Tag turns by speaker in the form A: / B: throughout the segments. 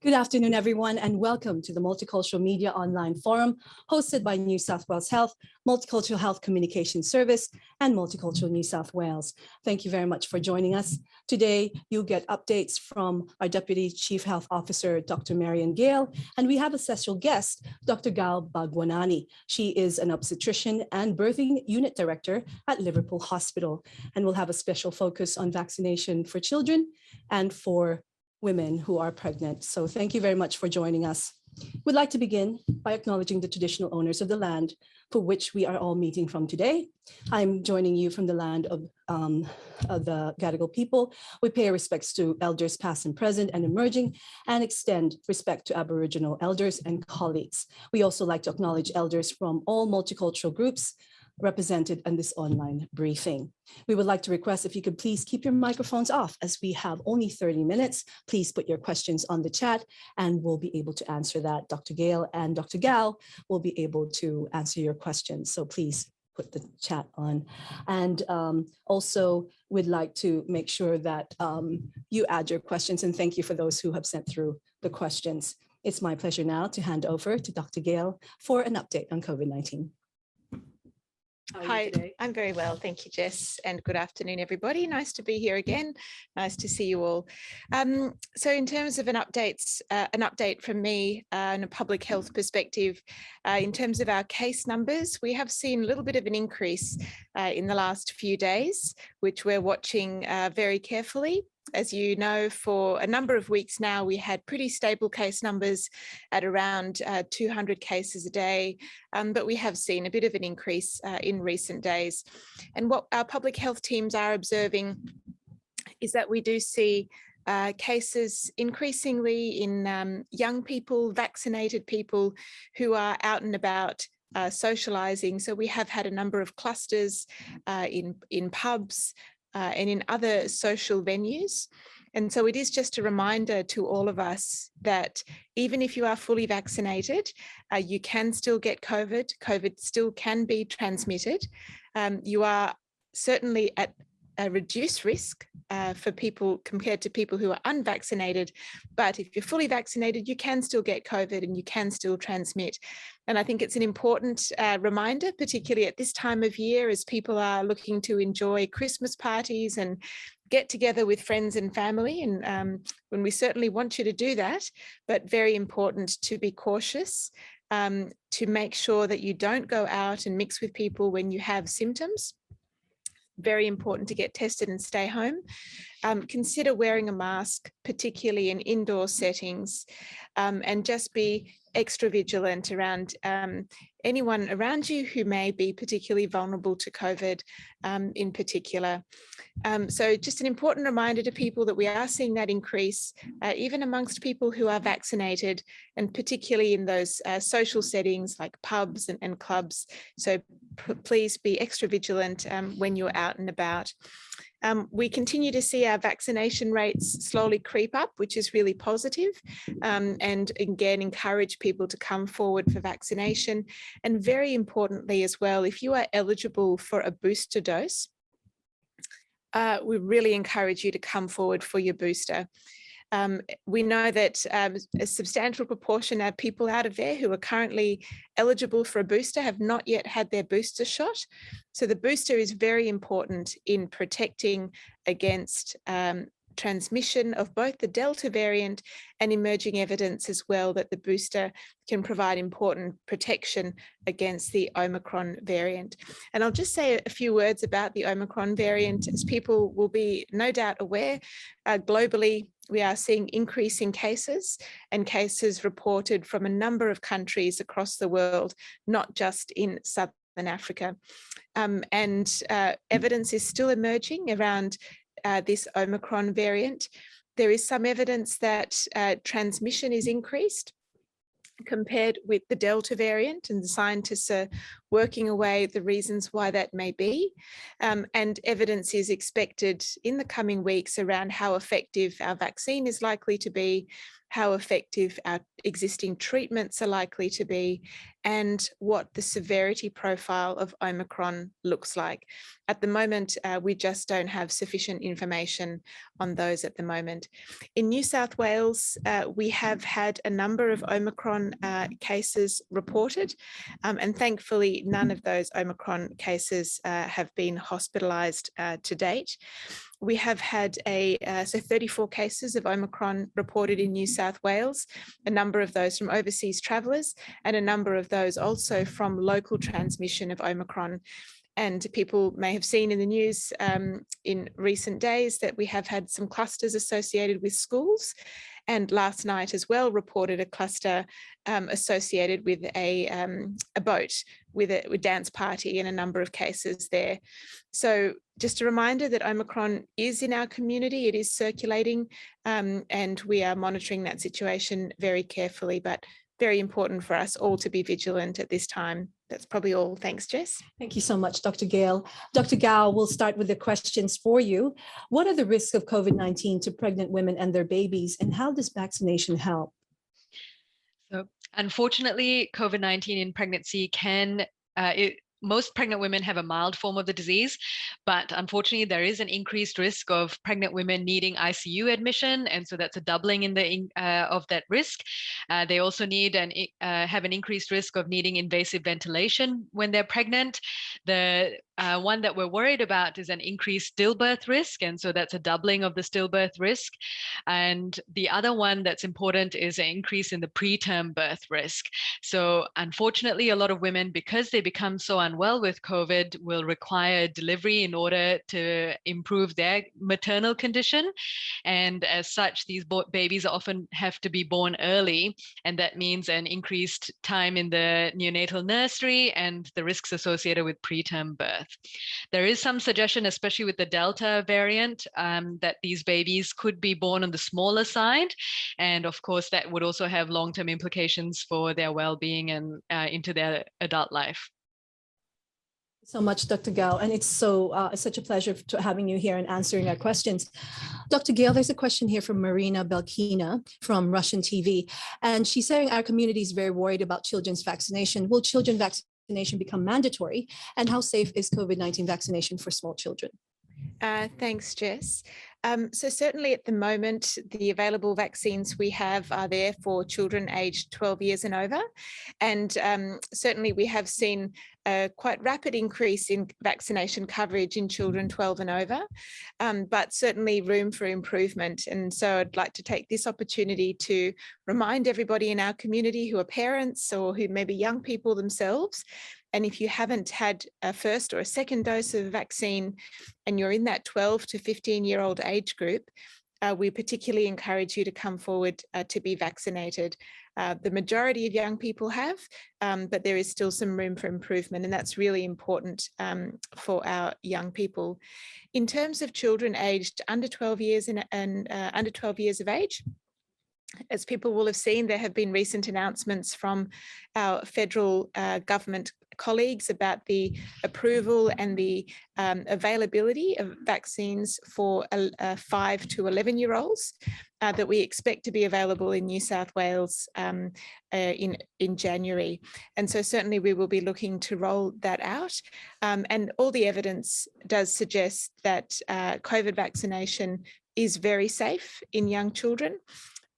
A: Good afternoon, everyone, and welcome to the Multicultural Media Online Forum, hosted by New South Wales Health, Multicultural Health Communication Service, and Multicultural New South Wales. Thank you very much for joining us. Today, you'll get updates from our Deputy Chief Health Officer, Dr. Marianne Gale, and we have a special guest, Dr. Gale Bhagwanani. She is an obstetrician and birthing unit director at Liverpool Hospital, and we'll have a special focus on vaccination for children and for women who are pregnant. So thank you very much for joining us. We'd like to begin by acknowledging the traditional owners of the land for which we are all meeting from today. I'm joining you from the land of the Gadigal people. We pay our respects to elders past and present and emerging, and extend respect to Aboriginal elders and colleagues. We also like to acknowledge elders from all multicultural groups represented in this online briefing. We would like to request if you could please keep your microphones off, as we have only 30 minutes. Please put your questions on the chat and we'll be able to answer that. Dr. Gale and Dr. Gale will be able to answer your questions. So please put the chat on. And also we'd like to make sure that you add your questions, and thank you for those who have sent through the questions. It's my pleasure now to hand over to Dr. Gale for an update on COVID-19.
B: Hi, I'm very well. Thank you, Jess, and good afternoon, everybody. Nice to be here again. Nice to see you all. So in terms of an update from me and a public health perspective, in terms of our case numbers, we have seen a little bit of an increase in the last few days, which we're watching very carefully. As you know, for a number of weeks now, we had pretty stable case numbers at around 200 cases a day, but we have seen a bit of an increase in recent days. And what our public health teams are observing is that we do see cases increasingly in young people, vaccinated people who are out and about socialising. So we have had a number of clusters in pubs, and in other social venues. And so it is just a reminder to all of us that even if you are fully vaccinated, you can still get COVID. COVID still can be transmitted. You are certainly at a reduced risk for people compared to people who are unvaccinated. But if you're fully vaccinated, you can still get COVID and you can still transmit. And I think it's an important reminder, particularly at this time of year, as people are looking to enjoy Christmas parties and get together with friends and family. And when we certainly want you to do that, but very important to be cautious, to make sure that you don't go out and mix with people when you have symptoms. Very important to get tested and stay home. Consider wearing a mask, particularly in indoor settings, and just be extra vigilant around anyone around you who may be particularly vulnerable to COVID in particular. So just an important reminder to people that we are seeing that increase, even amongst people who are vaccinated, and particularly in those social settings like pubs and clubs. So please be extra vigilant when you're out and about. We continue to see our vaccination rates slowly creep up, which is really positive, and again, encourage people to come forward for vaccination. And very importantly as well, if you are eligible for a booster dose, we really encourage you to come forward for your booster. We know that a substantial proportion of people out of there who are currently eligible for a booster have not yet had their booster shot. So the booster is very important in protecting against transmission of both the Delta variant and emerging evidence as well that the booster can provide important protection against the Omicron variant. And I'll just say a few words about the Omicron variant, as people will be no doubt aware. Globally, we are seeing increasing cases, and cases reported from a number of countries across the world, not just in Southern Africa. And evidence is still emerging around this Omicron variant. There is some evidence that transmission is increased compared with the Delta variant, and the scientists are working away the reasons why that may be. And evidence is expected in the coming weeks around how effective our vaccine is likely to be, how effective our existing treatments are likely to be, and what the severity profile of Omicron looks like. At the moment, we just don't have sufficient information on those at the moment. In New South Wales, we have had a number of Omicron cases reported, and thankfully none of those Omicron cases have been hospitalised to date. We have had 34 cases of Omicron reported in New South Wales, a number of those from overseas travellers, and a number of those also from local transmission of Omicron. And people may have seen in the news in recent days that we have had some clusters associated with schools. And last night as well reported a cluster associated with a boat with a dance party and a number of cases there. So just a reminder that Omicron is in our community, it is circulating, and we are monitoring that situation very carefully, but very important for us all to be vigilant at this time. That's probably all. Thanks, Jess.
A: Thank you so much, Dr. Gale. Dr. Gao, we'll start with the questions for you. What are the risks of COVID-19 to pregnant women and their babies, and how does vaccination help?
C: So, unfortunately, COVID-19 in pregnancy most pregnant women have a mild form of the disease, but unfortunately there is an increased risk of pregnant women needing ICU admission, and so that's a doubling of that risk. They also have an increased risk of needing invasive ventilation when they're pregnant. The one that we're worried about is an increased stillbirth risk, and so that's a doubling of the stillbirth risk. And the other one that's important is an increase in the preterm birth risk. So unfortunately, a lot of women, because they become so unwell with COVID, will require delivery in order to improve their maternal condition. And as such, these babies often have to be born early, and that means an increased time in the neonatal nursery and the risks associated with preterm birth. There is some suggestion, especially with the Delta variant, that these babies could be born on the smaller side. And of course, that would also have long-term implications for their well-being and into their adult life.
A: So much, Dr. Gao, and it's such a pleasure having you here and answering our questions. Dr. Gale, there's a question here from Marina Belkina from Russian TV, and she's saying our community is very worried about children's vaccination. Will children vaccination become mandatory, and how safe is COVID-19 vaccination for small children?
B: Thanks, Jess. So certainly at the moment, the available vaccines we have are there for children aged 12 years and over. And certainly we have seen a quite rapid increase in vaccination coverage in children 12 and over, but certainly room for improvement. And so I'd like to take this opportunity to remind everybody in our community who are parents or who may be young people themselves, and if you haven't had a first or a second dose of vaccine and you're in that 12 to 15-year-old age group, we particularly encourage you to come forward to be vaccinated. The majority of young people have, but there is still some room for improvement, and that's really important for our young people. In terms of children aged under 12 years and under 12 years of age, as people will have seen, there have been recent announcements from our federal government colleagues about the approval and the availability of vaccines for 5 to 11-year-olds that we expect to be available in New South Wales in January. And so certainly we will be looking to roll that out. And all the evidence does suggest that COVID vaccination is very safe in young children.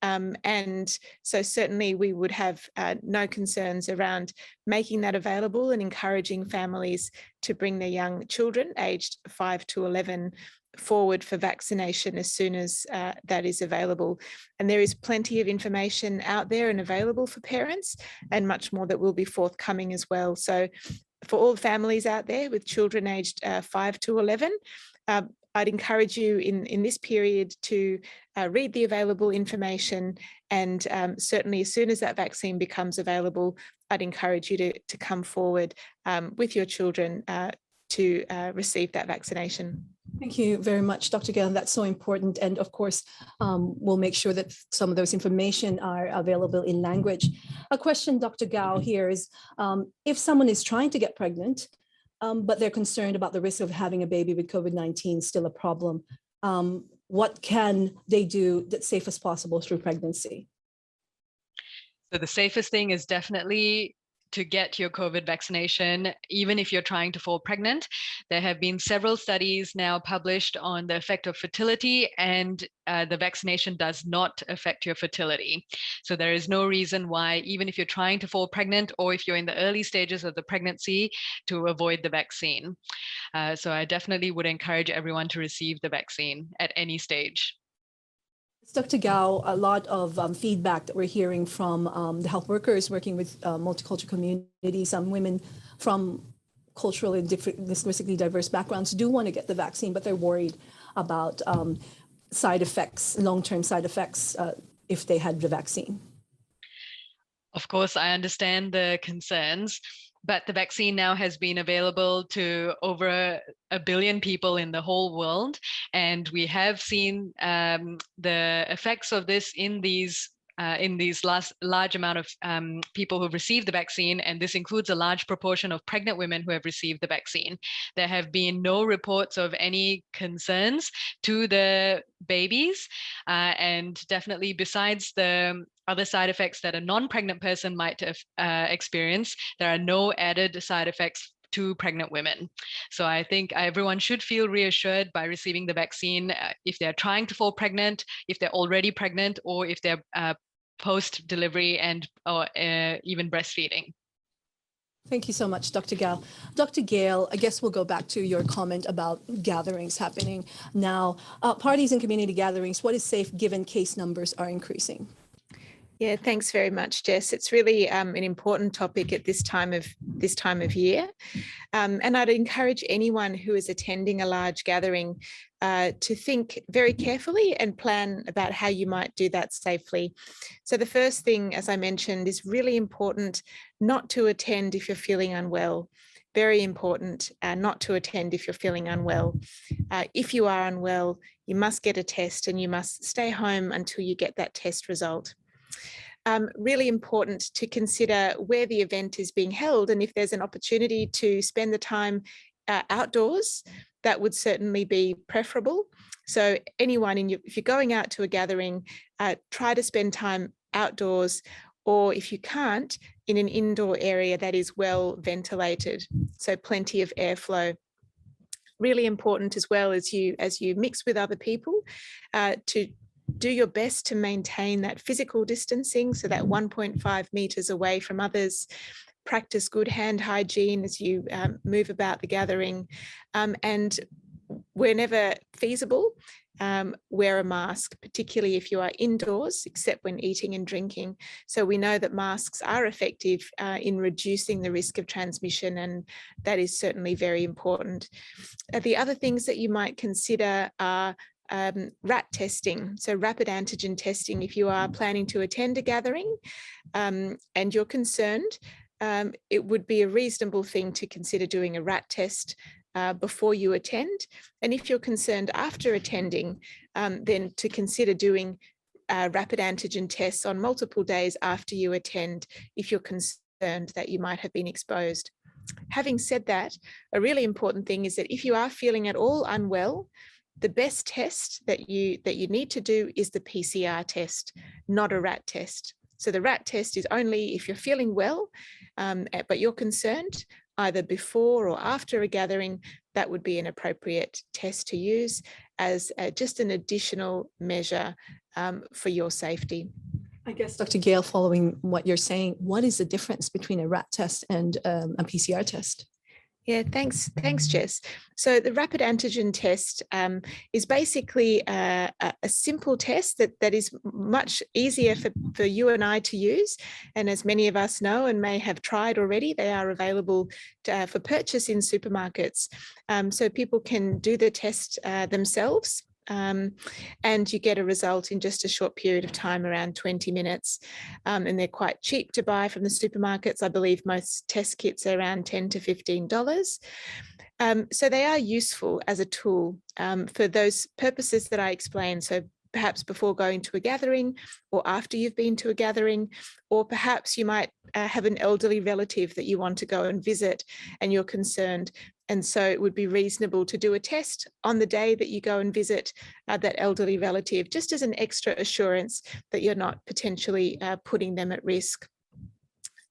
B: And so certainly we would have no concerns around making that available and encouraging families to bring their young children aged 5 to 11 forward for vaccination as soon as that is available. And there is plenty of information out there and available for parents, and much more that will be forthcoming as well. So for all families out there with children aged 5 to 11, I'd encourage you in this period to read the available information, and certainly as soon as that vaccine becomes available, I'd encourage you to come forward with your children to receive that vaccination.
A: Thank you very much, Dr. Gale. That's so important. And of course, we'll make sure that some of those information are available in language. A question, Dr. Gao, here is, if someone is trying to get pregnant, but they're concerned about the risk of having a baby with COVID-19 still a problem, what can they do that's safe as possible through pregnancy?
C: So the safest thing is definitely to get your COVID vaccination, even if you're trying to fall pregnant. There have been several studies now published on the effect of fertility, and the vaccination does not affect your fertility. So there is no reason why, even if you're trying to fall pregnant or if you're in the early stages of the pregnancy, to avoid the vaccine. So I definitely would encourage everyone to receive the vaccine at any stage.
A: Dr. Gao, a lot of feedback that we're hearing from the health workers working with multicultural communities, some women from culturally linguistically diverse backgrounds do want to get the vaccine, but they're worried about side effects, long-term side effects if they had the vaccine.
C: Of course, I understand the concerns, but the vaccine now has been available to over a billion people in the whole world. And we have seen the effects of this in these large amount of people who've received the vaccine, and this includes a large proportion of pregnant women who have received the vaccine. There have been no reports of any concerns to the babies, and definitely besides the other side effects that a non-pregnant person might experience, there are no added side effects to pregnant women. So I think everyone should feel reassured by receiving the vaccine if they're trying to fall pregnant, if they're already pregnant, or if they're post-delivery or even breastfeeding.
A: Thank you so much, Dr. Gale. Dr. Gale, I guess we'll go back to your comment about gatherings happening now. Parties and community gatherings, what is safe given case numbers are increasing?
B: Yeah, thanks very much, Jess. It's really an important topic at this time of year, and I'd encourage anyone who is attending a large gathering to think very carefully and plan about how you might do that safely. So the first thing, as I mentioned, is really important not to attend if you're feeling unwell. Very important not to attend if you're feeling unwell. If you are unwell, you must get a test and you must stay home until you get that test result. Really important to consider where the event is being held, and if there's an opportunity to spend the time outdoors, that would certainly be preferable. So anyone, if you're going out to a gathering, try to spend time outdoors, or if you can't, in an indoor area that is well ventilated, so plenty of airflow. Really important as well as you mix with other people to do your best to maintain that physical distancing, so that 1.5 meters away from others. Practice good hand hygiene as you move about the gathering, and whenever feasible, wear a mask, particularly if you are indoors, except when eating and drinking. So we know that masks are effective in reducing the risk of transmission, and that is certainly very important. The other things that you might consider are RAT testing, so rapid antigen testing. If you are planning to attend a gathering and you're concerned, it would be a reasonable thing to consider doing a RAT test before you attend. And if you're concerned after attending, then to consider doing rapid antigen tests on multiple days after you attend if you're concerned that you might have been exposed. Having said that, a really important thing is that if you are feeling at all unwell, the best test that you need to do is the PCR test, not a RAT test. So the RAT test is only if you're feeling well, but you're concerned, either before or after a gathering. That would be an appropriate test to use as just an additional measure for your safety.
A: I guess, Dr. Gale, following what you're saying, what is the difference between a RAT test and a PCR test?
B: Yeah, thanks, Jess. So the rapid antigen test is basically a simple test that is much easier for you and I to use. And as many of us know and may have tried already, they are available for purchase in supermarkets. So people can do the test themselves. And you get a result in just a short period of time, around 20 minutes. And they're quite cheap to buy from the supermarkets. I believe most test kits are around $10 to $15. So they are useful as a tool for those purposes that I explained. So perhaps before going to a gathering, or after you've been to a gathering, or perhaps you might have an elderly relative that you want to go and visit and you're concerned. And so it would be reasonable to do a test on the day that you go and visit that elderly relative, just as an extra assurance that you're not potentially putting them at risk.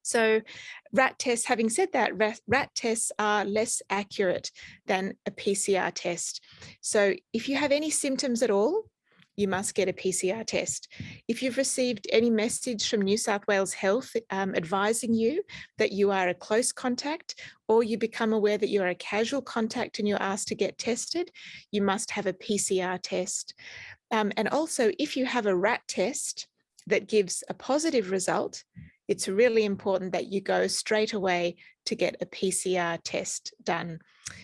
B: So rat tests, having said that, rat tests are less accurate than a PCR test. So if you have any symptoms at all, you must get a PCR test. If you've received any message from New South Wales Health advising you that you are a close contact, or you become aware that you're a casual contact and you're asked to get tested, you must have a PCR test. And also, if you have a rat test that gives a positive result, it's really important that you go straight away to get a PCR test done.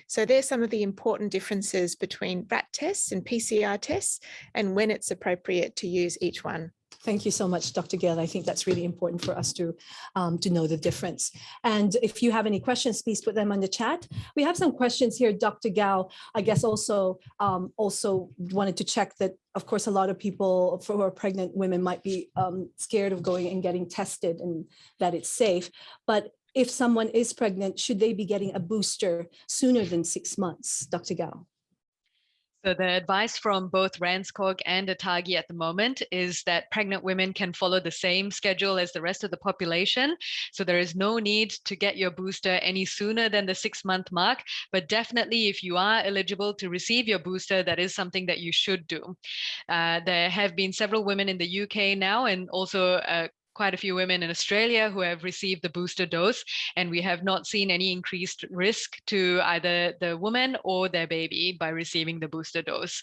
B: So there's some of the important differences between rat tests and PCR tests and when it's appropriate to use each one.
A: Thank you so much, Dr. Gale. I think that's really important for us to know the difference. And if you have any questions, please put them on the chat. We have some questions here, Dr. Gale. I guess also wanted to check that, of course, a lot of people who are pregnant women might be scared of going and getting tested and that it's safe. But if someone is pregnant, should they be getting a booster sooner than 6 months, Dr. Gale?
C: So the advice from both Ranskog and Atagi at the moment is that pregnant women can follow the same schedule as the rest of the population. So there is no need to get your booster any sooner than the 6-month mark, but definitely if you are eligible to receive your booster, that is something that you should do. There have been several women in the UK now, and also quite a few women in Australia who have received the booster dose, and we have not seen any increased risk to either the woman or their baby by receiving the booster dose.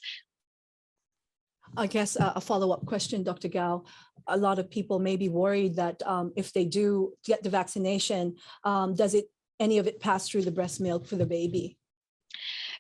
A: I guess a follow-up question, Dr. Gale. A lot of people may be worried that if they do get the vaccination, does any of it pass through the breast milk for the baby?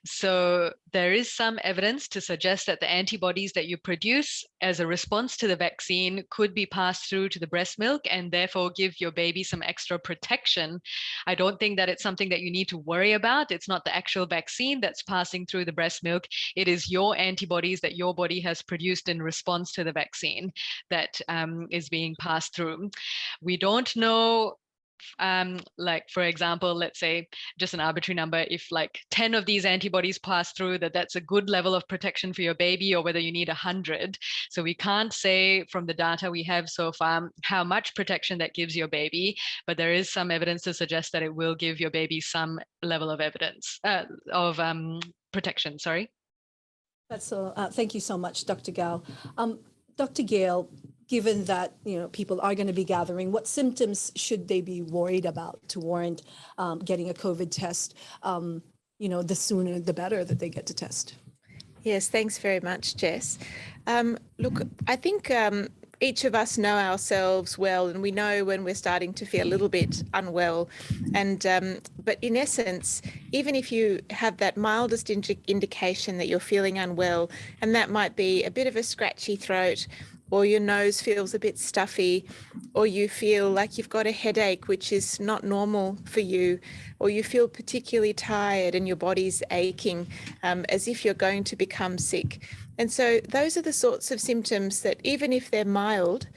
C: So there is some evidence to suggest that the antibodies that you produce as a response to the vaccine could be passed through to the breast milk and therefore give your baby some extra protection. I don't think that it's something that you need to worry about. It's not the actual vaccine that's passing through the breast milk. It is your antibodies that your body has produced in response to the vaccine that is being passed through. We don't know, like, for example, let's say just an arbitrary number, if like 10 of these antibodies pass through, that's a good level of protection for your baby, or whether you need 100. So we can't say from the data we have so far how much protection that gives your baby, but there is some evidence to suggest that it will give your baby some level of evidence of protection. Sorry.
A: That's so. Thank you so much, Dr. Gale. Dr. Gale, given that people are going to be gathering, what symptoms should they be worried about to warrant getting a COVID test? The sooner the better that they get to test.
B: Yes, thanks very much, Jess. Look, I think each of us know ourselves well, and we know when we're starting to feel a little bit unwell. And but in essence, even if you have that mildest indication that you're feeling unwell, and that might be a bit of a scratchy throat, or your nose feels a bit stuffy, or you feel like you've got a headache, which is not normal for you, or you feel particularly tired and your body's aching, as if you're going to become sick. And so those are the sorts of symptoms that, even if they're mild,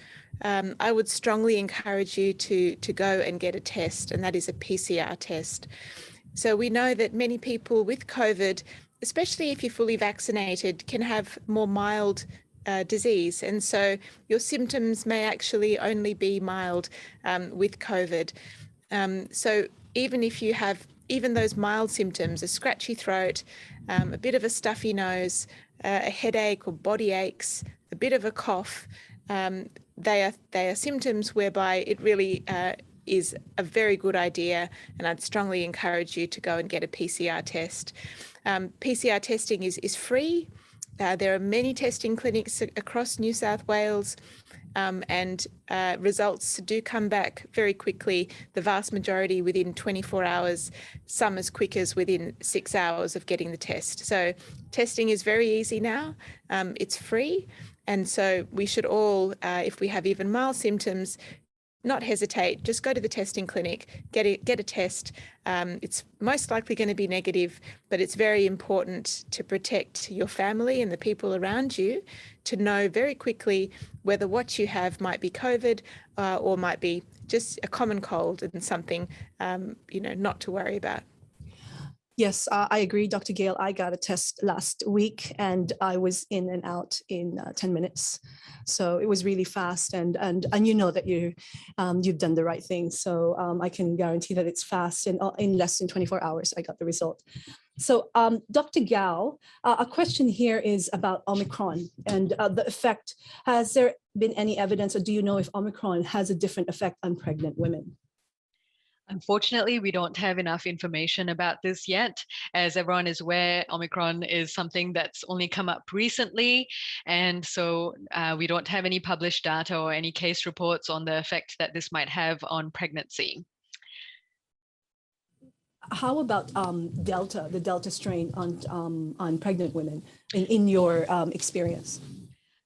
B: I would strongly encourage you to go and get a test, and that is a PCR test. So we know that many people with COVID, especially if you're fully vaccinated, can have more mild disease, and so your symptoms may actually only be mild with COVID. So even if you have even those mild symptoms, a scratchy throat, a bit of a stuffy nose, a headache or body aches, a bit of a cough, they are symptoms whereby it really is a very good idea, and I'd strongly encourage you to go and get a PCR test. PCR testing is free. There are many testing clinics across New South Wales, and results do come back very quickly, the vast majority within 24 hours, some as quick as within 6 hours of getting the test. So testing is very easy now, it's free, and so we should all, if we have even mild symptoms, not hesitate, just go to the testing clinic, get a test. It's most likely going to be negative, but it's very important to protect your family and the people around you, to know very quickly whether what you have might be COVID or might be just a common cold and something, not to worry about.
A: Yes, I agree, Dr. Gale. I got a test last week and I was in and out in 10 minutes. So it was really fast, and you know that you've done the right thing. So I can guarantee that it's fast, and in less than 24 hours, I got the result. So Dr. Gao, a question here is about Omicron and the effect. Has there been any evidence, or do you know if Omicron has a different effect on pregnant women?
C: Unfortunately, we don't have enough information about this yet. As everyone is aware, Omicron is something that's only come up recently. And so we don't have any published data or any case reports on the effect that this might have on pregnancy.
A: How about Delta, the Delta strain on pregnant women in your experience?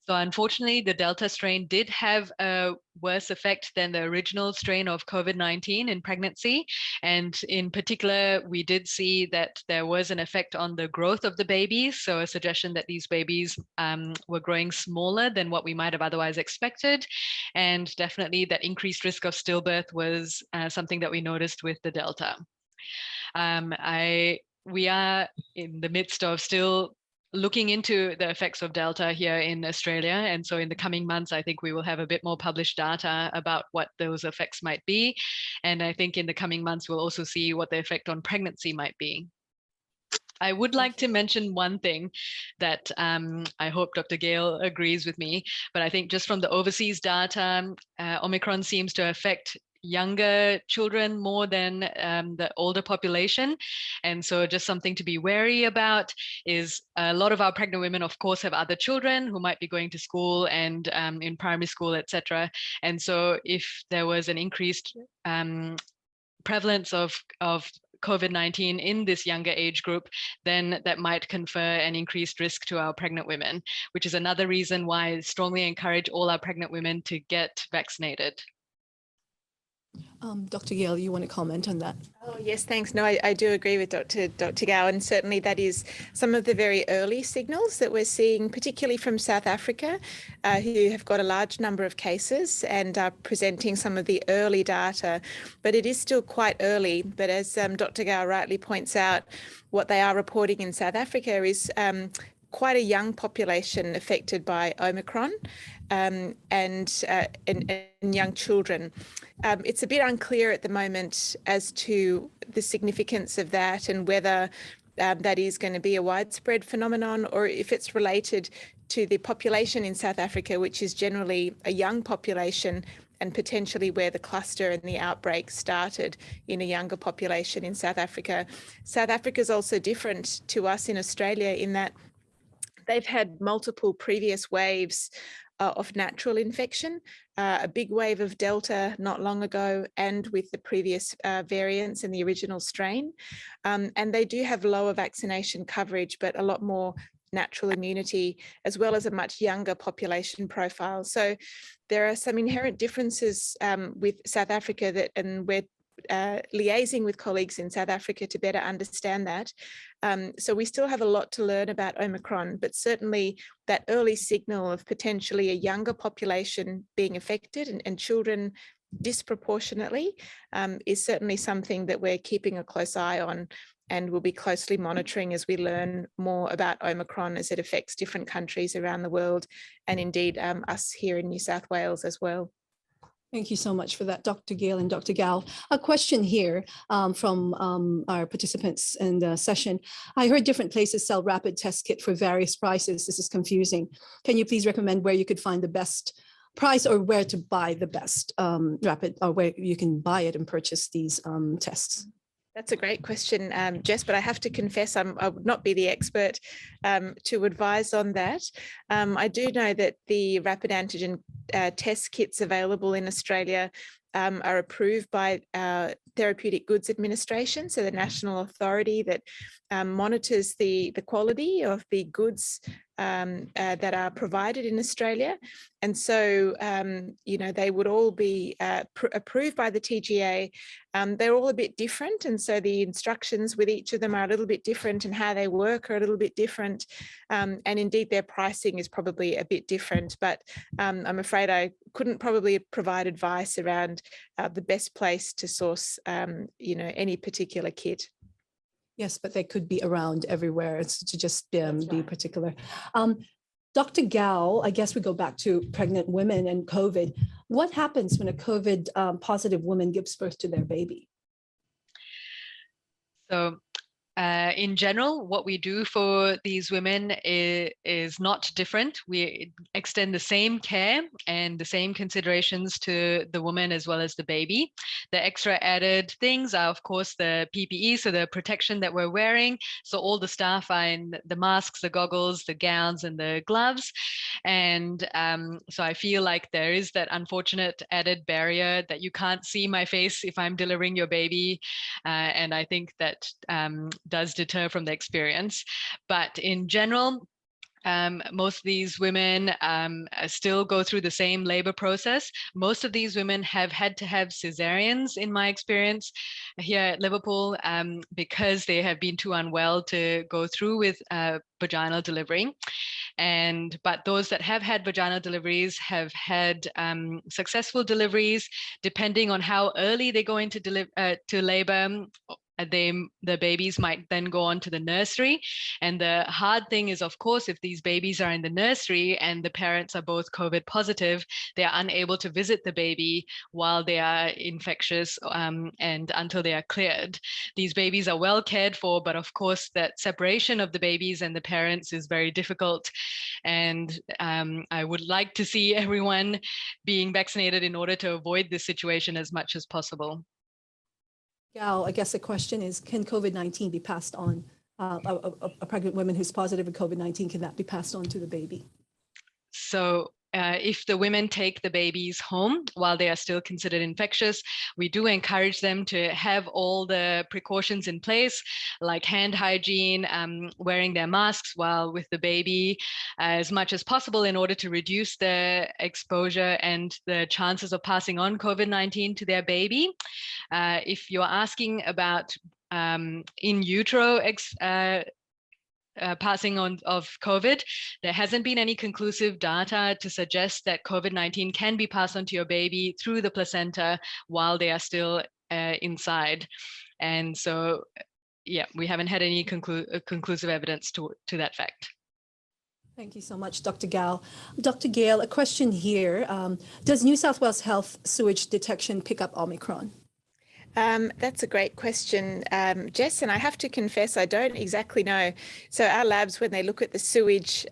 C: So unfortunately, the Delta strain did have a worse effect than the original strain of COVID-19 in pregnancy. And in particular, we did see that there was an effect on the growth of the babies. So a suggestion that these babies were growing smaller than what we might have otherwise expected. And definitely that increased risk of stillbirth was something that we noticed with the Delta. We are in the midst of still looking into the effects of Delta here in Australia. And so in the coming months, I think we will have a bit more published data about what those effects might be. And I think in the coming months, we'll also see what the effect on pregnancy might be. I would like to mention one thing that I hope Dr. Gale agrees with me, but I think just from the overseas data, Omicron seems to affect younger children more than the older population. And so just something to be wary about is a lot of our pregnant women, of course, have other children who might be going to school and in primary school, etc. And so if there was an increased prevalence of COVID-19 in this younger age group, then that might confer an increased risk to our pregnant women, which is another reason why I strongly encourage all our pregnant women to get vaccinated.
A: Dr. Gale, you want to comment on that?
B: Oh, yes, thanks. No, I do agree with Dr. Gao, and certainly that is some of the very early signals that we're seeing, particularly from South Africa, who have got a large number of cases and are presenting some of the early data. But it is still quite early. But as Dr. Gao rightly points out, what they are reporting in South Africa is quite a young population affected by Omicron and young children. It's a bit unclear at the moment as to the significance of that and whether that is going to be a widespread phenomenon or if it's related to the population in South Africa, which is generally a young population and potentially where the cluster and the outbreak started in a younger population in South Africa. South Africa is also different to us in Australia in that they've had multiple previous waves of natural infection, a big wave of Delta not long ago, and with the previous variants in the original strain. And they do have lower vaccination coverage, but a lot more natural immunity, as well as a much younger population profile. So there are some inherent differences with South Africa and we're liaising with colleagues in South Africa to better understand that. So we still have a lot to learn about Omicron, but certainly that early signal of potentially a younger population being affected and children disproportionately is certainly something that we're keeping a close eye on and will be closely monitoring as we learn more about Omicron as it affects different countries around the world and indeed us here in New South Wales as well.
A: Thank you so much for that, Dr. Gale and Dr. Gao. A question here from our participants in the session. I heard different places sell rapid test kit for various prices. This is confusing. Can you please recommend where you could find the best price or where to buy the best rapid, or where you can buy it and purchase these tests?
B: That's a great question, Jess, but I have to confess I would not be the expert to advise on that. I do know that the rapid antigen test kits available in Australia are approved by Therapeutic Goods Administration, so the national authority that monitors the quality of the goods that are provided in Australia. And so, you know, they would all be approved by the TGA. They're all a bit different. And so the instructions with each of them are a little bit different and how they work are a little bit different. And indeed, their pricing is probably a bit different. But I'm afraid I couldn't probably provide advice around the best place to source, you know, any particular kit.
A: Yes, but they could be around everywhere. It's to just be particular. Dr. Gale, I guess we go back to pregnant women and COVID. What happens when a COVID positive woman gives birth to their baby?
C: So in general, what we do for these women is not different. We extend the same care and the same considerations to the woman as well as the baby. The extra added things are, of course, the PPE, so the protection that we're wearing. So all the staff are in the masks, the goggles, the gowns, and the gloves. And so I feel like there is that unfortunate added barrier that you can't see my face if I'm delivering your baby. And I think that does deter from the experience. But in general, most of these women still go through the same labor process. Most of these women have had to have cesareans, in my experience, here at Liverpool, because they have been too unwell to go through with vaginal delivery. But those that have had vaginal deliveries have had successful deliveries, depending on how early they go into labor. The babies might then go on to the nursery. And the hard thing is, of course, if these babies are in the nursery and the parents are both COVID positive, they are unable to visit the baby while they are infectious and until they are cleared. These babies are well cared for, but of course that separation of the babies and the parents is very difficult. And I would like to see everyone being vaccinated in order to avoid this situation as much as possible.
A: Gale, I guess the question is, can COVID-19 be passed on? A pregnant woman who's positive with COVID-19, can that be passed on to the baby?
C: So if the women take the babies home while they are still considered infectious, we do encourage them to have all the precautions in place, like hand hygiene, wearing their masks while with the baby as much as possible in order to reduce the exposure and the chances of passing on COVID-19 to their baby. If you're asking about in utero passing on of COVID, there hasn't been any conclusive data to suggest that COVID-19 can be passed on to your baby through the placenta while they are still inside. And so, yeah, we haven't had any conclusive evidence to that fact.
A: Thank you so much, Dr. Gale. Dr. Gale, a question here. Does New South Wales Health sewage detection pick up Omicron?
B: That's a great question, Jess, and I have to confess I don't exactly know. So our labs, when they look at the sewage,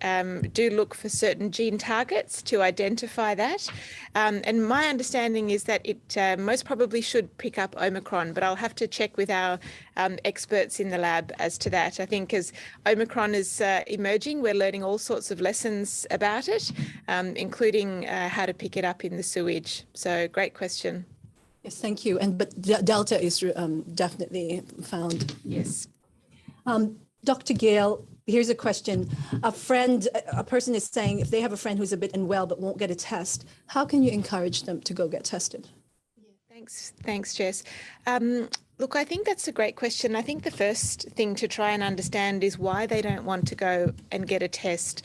B: do look for certain gene targets to identify that. And my understanding is that it most probably should pick up Omicron, but I'll have to check with our experts in the lab as to that. I think as Omicron is emerging, we're learning all sorts of lessons about it, including how to pick it up in the sewage. So great question.
A: Yes, thank you. But Delta is definitely found.
B: Yes.
A: Dr. Gale, here's a question. A person is saying if they have a friend who's a bit unwell but won't get a test, how can you encourage them to go get tested?
B: Thanks, Jess. Look, I think that's a great question. I think the first thing to try and understand is why they don't want to go and get a test,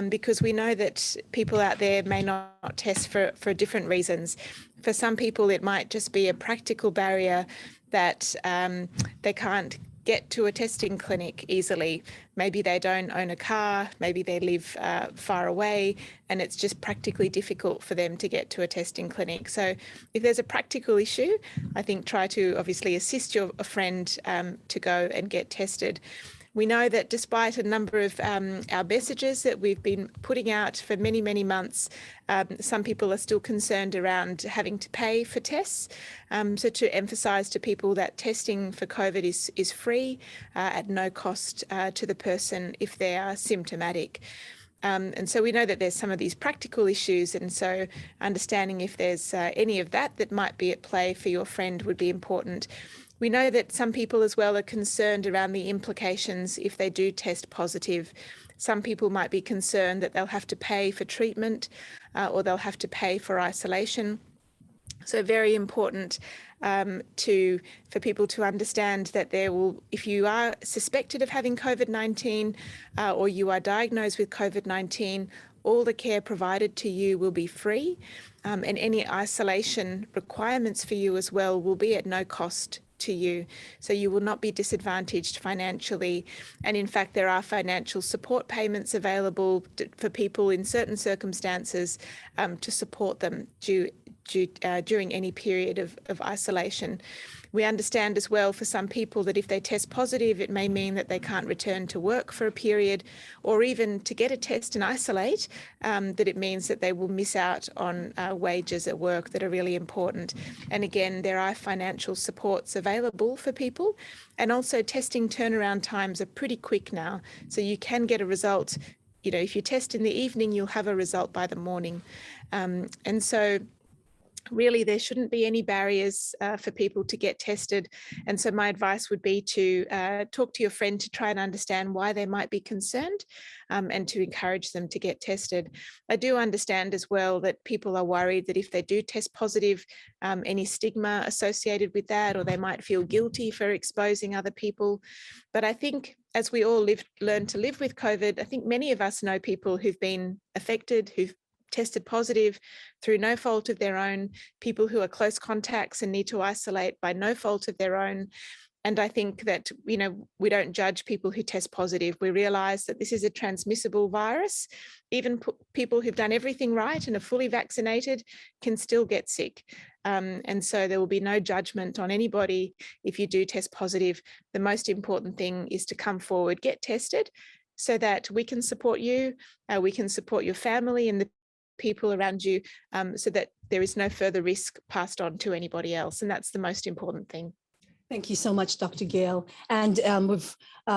B: because we know that people out there may not test for different reasons. For some people, it might just be a practical barrier that they can't get to a testing clinic easily. Maybe they don't own a car, maybe they live far away, and it's just practically difficult for them to get to a testing clinic. So if there's a practical issue, I think try to obviously assist a friend to go and get tested. We know that despite a number of our messages that we've been putting out for many, many months, some people are still concerned around having to pay for tests. So to emphasise to people that testing for COVID is free at no cost to the person if they are symptomatic. And so we know that there's some of these practical issues, and so understanding if there's any of that might be at play for your friend would be important. We know that some people as well are concerned around the implications if they do test positive. Some people might be concerned that they'll have to pay for treatment or they'll have to pay for isolation. So very important for people to understand that if you are suspected of having COVID-19 or you are diagnosed with COVID-19, all the care provided to you will be free, and any isolation requirements for you as well will be at no cost to you. So you will not be disadvantaged financially. And in fact, there are financial support payments available for people in certain circumstances to support them during any period of isolation. We understand as well for some people that if they test positive, it may mean that they can't return to work for a period, or even to get a test and isolate, that it means that they will miss out on wages at work that are really important. And again, there are financial supports available for people. And also testing turnaround times are pretty quick now. So you can get a result, you know, if you test in the evening, you'll have a result by the morning. And so really, there shouldn't be any barriers for people to get tested. And so my advice would be to talk to your friend to try and understand why they might be concerned, and to encourage them to get tested. I do understand as well that people are worried that if they do test positive, any stigma associated with that, or they might feel guilty for exposing other people. But I think as we all learn to live with COVID, I think many of us know people who've been affected, who've tested positive through no fault of their own, people who are close contacts and need to isolate by no fault of their own. And I think that, you know, we don't judge people who test positive. We realize that this is a transmissible virus. Even people who've done everything right and are fully vaccinated can still get sick. And so there will be no judgment on anybody if you do test positive. The most important thing is to come forward, get tested, so that we can support you, we can support your family and the people around you, so that there is no further risk passed on to anybody else. And that's the most important thing.
A: Thank you so much, Dr. Gale. And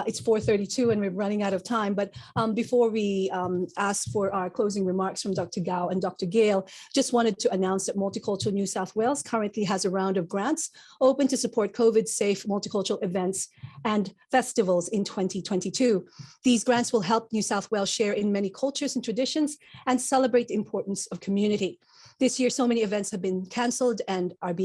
A: it's 4:32 and we're running out of time. But before we ask for our closing remarks from Dr. Gao and Dr. Gale, just wanted to announce that Multicultural New South Wales currently has a round of grants open to support COVID-safe multicultural events and festivals in 2022. These grants will help New South Wales share in many cultures and traditions and celebrate the importance of community. This year, so many events have been cancelled and have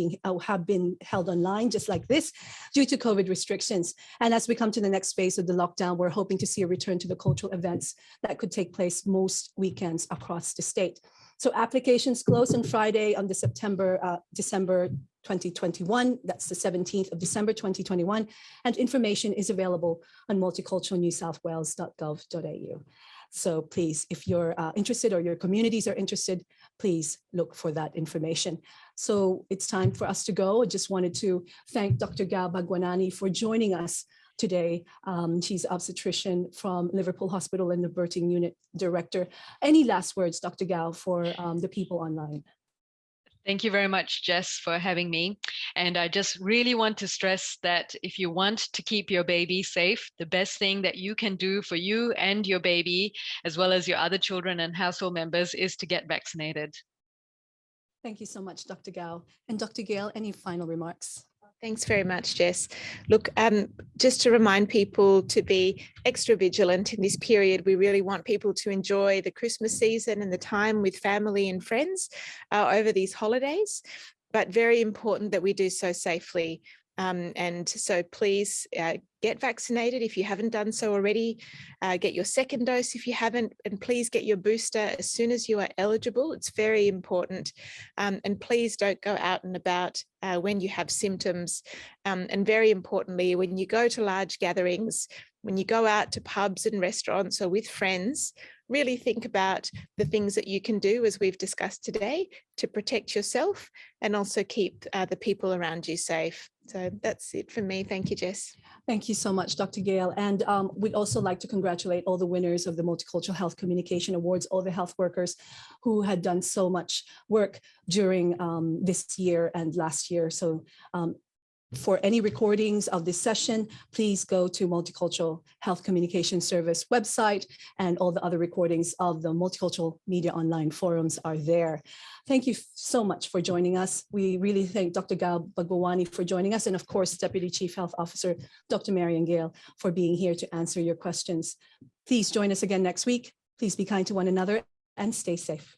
A: been held online, just like this, due to COVID restrictions. And as we come to the next phase of the lockdown, we're hoping to see a return to the cultural events that could take place most weekends across the state. So applications close on Friday on December 2021. That's the 17th of December 2021. And information is available on multiculturalnewsouthwales.gov.au. So please, if you're interested or your communities are interested, please look for that information. So it's time for us to go. I just wanted to thank Dr. Gale Bhagwanani for joining us today. She's obstetrician from Liverpool Hospital and the birthing unit director. Any last words, Dr. Gale, for the people online?
C: Thank you very much, Jess, for having me. And I just really want to stress that if you want to keep your baby safe, the best thing that you can do for you and your baby, as well as your other children and household members, is to get vaccinated.
A: Thank you so much, Dr. Gao. And Dr. Gale, any final remarks?
B: Thanks very much, Jess. Look, just to remind people to be extra vigilant in this period. We really want people to enjoy the Christmas season and the time with family and friends over these holidays, but very important that we do so safely. And so please get vaccinated if you haven't done so already, get your second dose if you haven't, and please get your booster as soon as you are eligible. It's very important. And please don't go out and about when you have symptoms. And very importantly, when you go to large gatherings, when you go out to pubs and restaurants or with friends, really think about the things that you can do, as we've discussed today, to protect yourself and also keep the people around you safe. So that's it from me. Thank you, Jess.
A: Thank you so much, Dr. Gale. And we'd also like to congratulate all the winners of the Multicultural Health Communication Awards, all the health workers who had done so much work during this year and last year. So for any recordings of this session, please go to Multicultural Health Communication Service website, and all the other recordings of the Multicultural Media Online forums are there. Thank you so much for joining us. We really thank Dr. Gale Bhagwanani for joining us, and of course, Deputy Chief Health Officer, Dr. Marianne Gale, for being here to answer your questions. Please join us again next week. Please be kind to one another and stay safe.